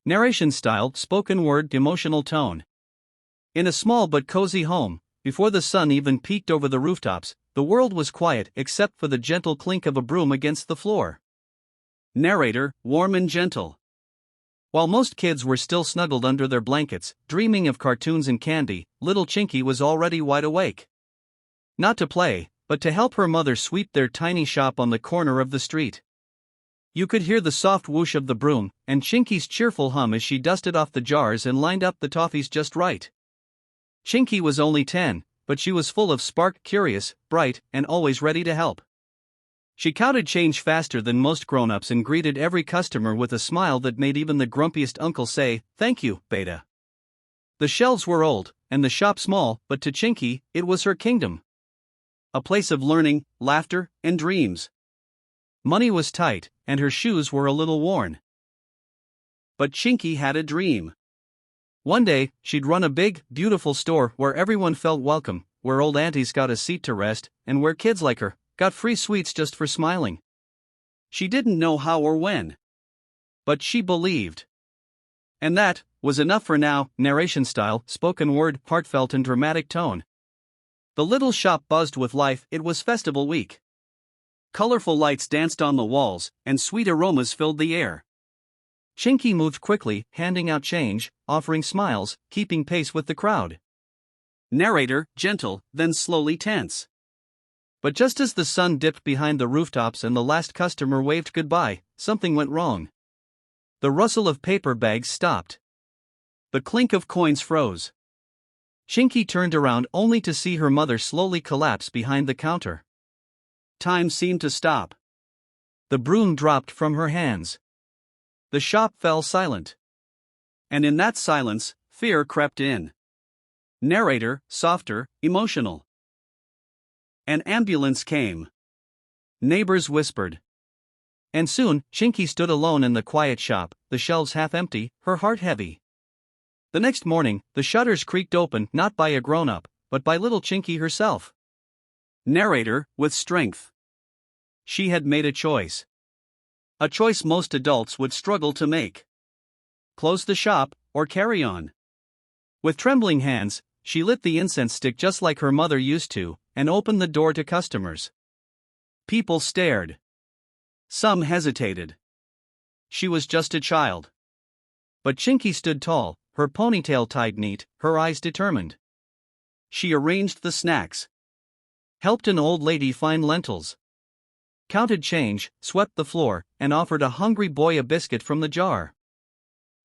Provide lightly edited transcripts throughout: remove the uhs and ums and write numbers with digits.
Narration style, spoken word, emotional tone. In a small but cozy home, before the sun even peeked over the rooftops, the world was quiet except for the gentle clink of a broom against the floor. Narrator, warm and gentle. While most kids were still snuggled under their blankets, dreaming of cartoons and candy, little Chinky was already wide awake. Not to play, but to help her mother sweep their tiny shop on the corner of the street. You could hear the soft whoosh of the broom, and Chinky's cheerful hum as she dusted off the jars and lined up the toffees just right. Chinky was only 10, but she was full of spark, curious, bright, and always ready to help. She counted change faster than most grown-ups and greeted every customer with a smile that made even the grumpiest uncle say, "Thank you, Beta." The shelves were old, and the shop small, but to Chinky, it was her kingdom. A place of learning, laughter, and dreams. Money was tight, and her shoes were a little worn. But Chinky had a dream. One day, she'd run a big, beautiful store where everyone felt welcome, where old aunties got a seat to rest, and where kids like her got free sweets just for smiling. She didn't know how or when. But she believed. And that was enough for now. Narration style, spoken word, heartfelt and dramatic tone. The little shop buzzed with life. It was festival week. Colorful lights danced on the walls, and sweet aromas filled the air. Chinky moved quickly, handing out change, offering smiles, keeping pace with the crowd. Narrator, gentle, then slowly tense. But just as the sun dipped behind the rooftops and the last customer waved goodbye, something went wrong. The rustle of paper bags stopped. The clink of coins froze. Chinky turned around only to see her mother slowly collapse behind the counter. Time seemed to stop. The broom dropped from her hands. The shop fell silent. And in that silence, fear crept in. Narrator, softer, emotional. An ambulance came. Neighbors whispered. And soon, Chinky stood alone in the quiet shop, the shelves half empty, her heart heavy. The next morning, the shutters creaked open not by a grown-up, but by little Chinky herself. Narrator, with strength. She had made a choice. A choice most adults would struggle to make. Close the shop, or carry on. With trembling hands, she lit the incense stick just like her mother used to, and opened the door to customers. People stared. Some hesitated. She was just a child. But Chinky stood tall, her ponytail tied neat, her eyes determined. She arranged the snacks. Helped an old lady find lentils. Counted change, swept the floor, and offered a hungry boy a biscuit from the jar.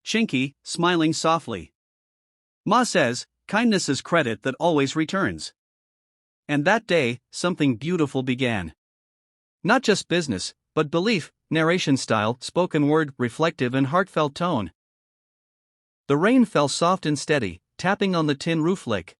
Chinky, smiling softly. Ma says, kindness is credit that always returns. And that day, something beautiful began. Not just business, but belief. Narration style, spoken word, reflective and heartfelt tone. The rain fell soft and steady, tapping on the tin roof lick.